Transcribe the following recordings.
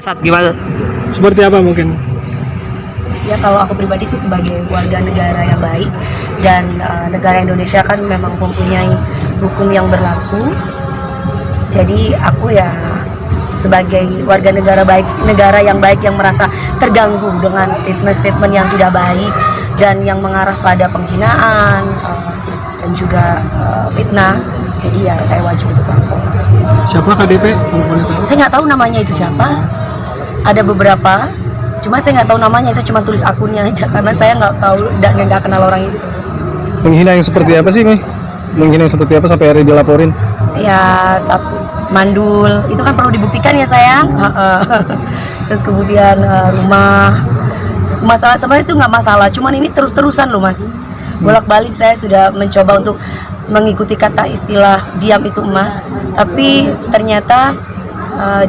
Asad gimana? Seperti apa mungkin? Ya kalau aku pribadi sih sebagai warga negara yang baik dan negara Indonesia kan memang mempunyai hukum yang berlaku. Jadi aku ya sebagai warga negara baik, negara yang baik yang merasa terganggu dengan statement-statement yang tidak baik dan yang mengarah pada penghinaan dan juga fitnah. Jadi ya saya wajib untuk lapor. Siapa KDP? Saya nggak tahu namanya itu siapa. Ada beberapa, cuma saya nggak tahu namanya. Saya cuma tulis akunnya aja karena saya nggak tahu dan nggak kenal orang itu. Menghina yang seperti apa sih, Mi? Menghina yang seperti apa sampai akhirnya dilaporin? Ya, mandul itu kan perlu dibuktikan ya sayang. Terus kemudian rumah, masalah sebenarnya itu nggak masalah, cuman ini terus-terusan loh mas. Bolak-balik saya sudah mencoba untuk mengikuti kata istilah diam itu emas, tapi ternyata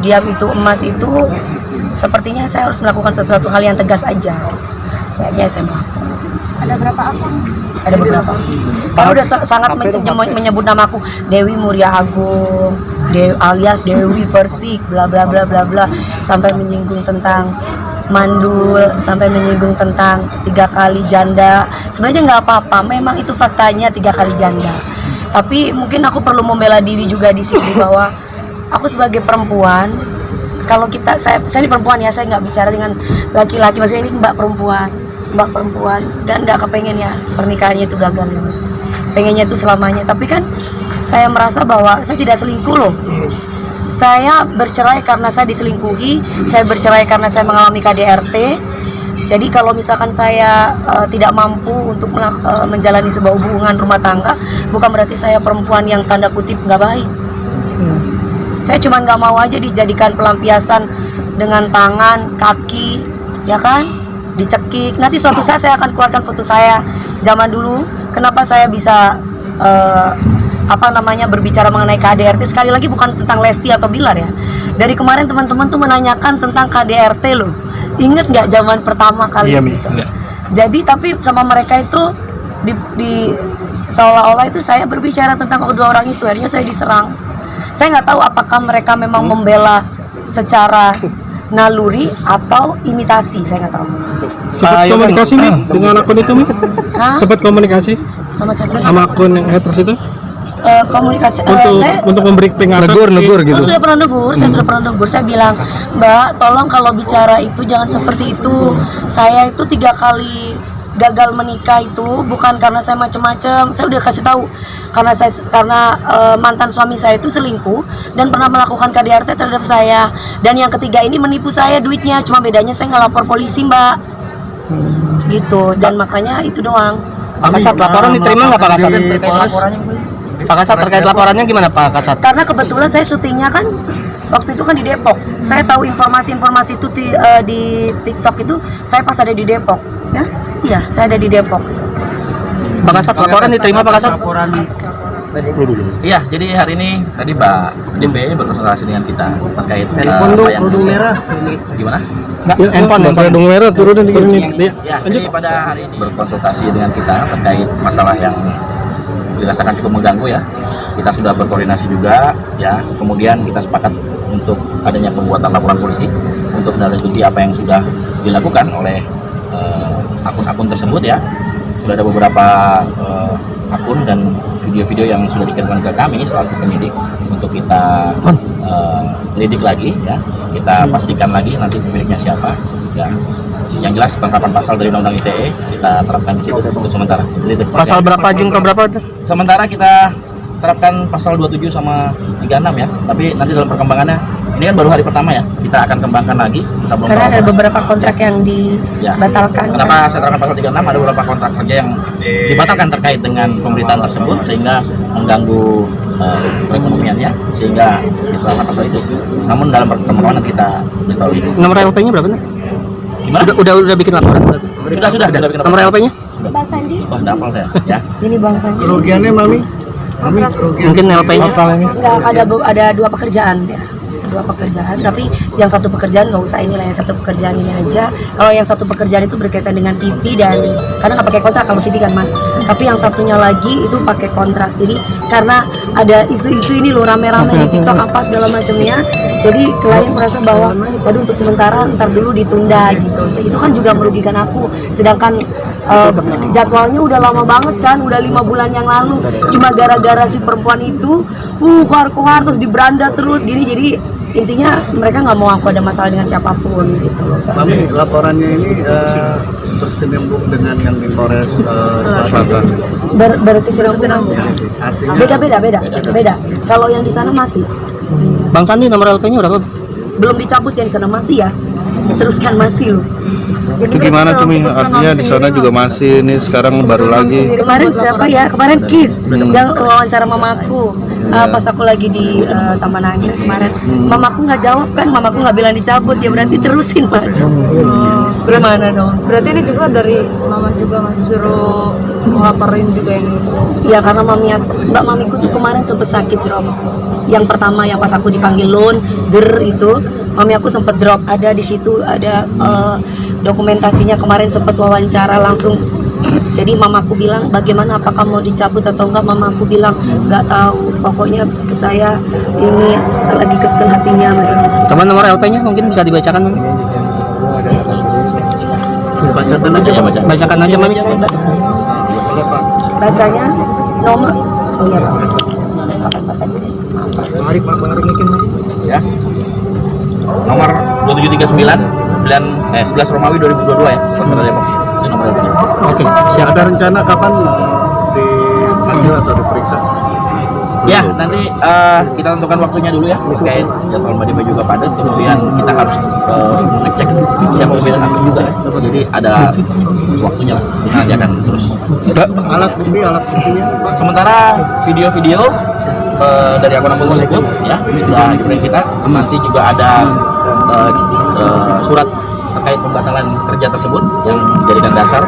diam itu emas itu sepertinya saya harus melakukan sesuatu hal yang tegas aja. Kayaknya saya melapor. Ada berapa akun? Ada beberapa. Kalau udah sangat menyebut namaku Dewi Muria Agung, alias Dewi Persik, bla bla bla bla bla, sampai menyinggung tentang mandul, sampai menyinggung tentang 3 kali janda. Sebenarnya nggak apa-apa, memang itu faktanya 3 kali janda. Tapi mungkin aku perlu membela diri juga di sini bahwa aku sebagai perempuan, kalau saya ini perempuan ya, saya nggak bicara dengan laki-laki, maksudnya ini mbak perempuan dan nggak kepengen ya pernikahannya itu gagal ya mas, pengennya itu selamanya. Tapi kan saya merasa bahwa saya tidak selingkuh loh. Saya bercerai karena saya diselingkuhi, saya bercerai karena saya mengalami KDRT. Jadi kalau misalkan saya tidak mampu untuk menjalani sebuah hubungan rumah tangga, bukan berarti saya perempuan yang tanda kutip nggak baik. Saya cuma nggak mau aja dijadikan pelampiasan dengan tangan, kaki, ya kan, dicekik. Nanti suatu saat saya akan keluarkan foto saya zaman dulu. Kenapa saya bisa berbicara mengenai KDRT? Sekali lagi bukan tentang Lesti atau Bilar ya. Dari kemarin teman-teman tuh menanyakan tentang KDRT loh. Ingat nggak zaman pertama kali gitu? Jadi tapi sama mereka itu di seolah-olah itu saya berbicara tentang kedua orang itu. Akhirnya saya diserang. Saya nggak tahu apakah mereka memang membela secara naluri atau imitasi, saya nggak tahu. Sempat komunikasi nih dengan akun itu, Mi? Sempat komunikasi sama siapa? Sama akun yang haters itu? Komunikasi untuk memberi peringatan. Negur gitu. Saya sudah pernah negur. Saya bilang, Mbak, tolong kalau bicara itu jangan seperti itu. Saya itu 3 kali gagal menikah itu bukan karena saya macam-macam. Saya udah kasih tahu karena mantan suami saya itu selingkuh dan pernah melakukan KDRT terhadap saya. Dan yang ketiga ini menipu saya duitnya. Cuma bedanya saya nggak lapor polisi, Mbak. Gitu. Dan makanya itu doang. Pak Kasat, laporan diterima nggak Pak Kasat? Pak Kasat terkait laporannya gimana Pak Kasat? Karena kebetulan saya syutingnya kan waktu itu kan di Depok. Saya tahu informasi-informasi itu di TikTok itu saya pas ada di Depok, ya. Iya, saya ada di Depok. Gitu. Pak Kasat, laporan diterima Pak Kasat? Iya, jadi hari ini tadi Mbak DP berkonsultasi dengan kita terkait apa yang merah. Gimana? Handphone merah turunin 3 menit. Ya, jadi pada hari ini berkonsultasi dengan kita terkait masalah yang dirasakan cukup mengganggu ya. Kita sudah berkoordinasi juga ya. Kemudian kita sepakat untuk adanya pembuatan laporan polisi untuk menindaklanjuti apa yang sudah dilakukan oleh akun-akun tersebut ya. Sudah ada beberapa akun dan video-video yang sudah dikirimkan ke kami selaku penyidik untuk kita lidik lagi ya. Kita pastikan lagi nanti pemiliknya siapa ya. Yang jelas penerapan pasal dari Undang-Undang ITE kita terapkan di situ untuk sementara. Itu. Pasal berapa jungto berapa? Sementara kita terapkan pasal 27 sama 36 ya. Tapi nanti dalam perkembangannya ini kan baru hari pertama ya. Kita akan kembangkan lagi. Kita belum karena ada beberapa kontrak yang dibatalkan. Ya. Kenapa saya terapkan pasal 36? Ada beberapa kontrak kerja yang dibatalkan terkait dengan pemberitaan tersebut sehingga mengganggu perekonomiannya sehingga diterapkan pasal itu. Namun dalam perkembangan kita beritahu ini. Nomor LP-nya berapa nih? Gimana? Udah bikin laporan berarti? Sudah bikin laporan. Nomor LP-nya? Bang Sandi. Wah, hafal saya ya. Ini Bang Sandi. Kerugiannya Mami? Mungkin LP-nya? Enggak, ada 2 pekerjaan ya. 2 pekerjaan, tapi yang satu pekerjaan nggak usah inilah, yang satu pekerjaan ini aja. Kalau yang satu pekerjaan itu berkaitan dengan TV dan karena nggak pakai kontrak kalau TV kan Mas. Tapi yang satunya lagi itu pakai kontrak. Jadi karena ada isu-isu ini loh rame-rame di TikTok apa segala macamnya. Jadi klien merasa bahwa waduh untuk sementara ntar dulu ditunda gitu. Itu kan juga merugikan aku. Sedangkan jadwalnya udah lama banget kan, udah 5 bulan yang lalu. Cuma gara-gara si perempuan itu kohar terus diberanda terus gini. Jadi intinya mereka nggak mau aku ada masalah dengan siapapun gitu loh. Mami, laporannya ini bersinambung dengan yang di Polres Selatan. Berkesinambungan. Artinya Beda. Kalau yang di sana masih Bang Sandi nomor LP-nya berapa? belum dicabut, yang di sana masih ya. Teruskan masih loh. Itu gimana tuh Mi? Artinya di sana juga masih, ini sekarang baru lagi. Kemarin siapa ya? Kemarin Kiss yang wawancara mamaku. Pas aku lagi di Taman Anggrek kemarin, mamaku nggak jawab kan, mamaku nggak bilang dicabut, ya berarti terusin Mas. Gimana dong? Berarti ini juga dari mama juga Mas, suruh ngelaporin juga yang itu. Ya karena mbak mamiku tuh kemarin sempet sakit drop. Yang pertama yang pas aku dipanggil loan itu, mami aku sempet drop. Ada di situ ada dokumentasinya, kemarin sempet wawancara langsung. Jadi mamaku bilang bagaimana, apakah mau dicabut atau enggak? Mamaku bilang nggak tahu. Pokoknya saya ini lagi kesel hatinya Mas. Teman nomor LP-nya mungkin bisa dibacakan, Mami. bacakan aja. Bacakan aja, Mami. Bacanya nomor. Oh iya Pak. Pakai aja deh. Ya. Nomor 2739 11 Romawi 2022 ya. Kota Depok. Itu nomor LP-nya. Oke, siap. Ada rencana kapan dipanggil atau diperiksa? Ya, nanti kita tentukan waktunya dulu ya, terkait jadwal Mbak Dewi juga padat, kemudian kita harus mengecek siapa pemilik akun juga ya. Jadi ada waktunya lah, nanti akan terus. Alat buktinya Sementara video-video dari akun-akun tersebut ya sudah diberi kita, nanti juga ada surat terkait pembatalan kerja tersebut yang dijadikan dasar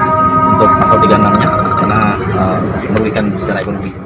untuk pasal 36-nya karena merugikan secara ekonomi.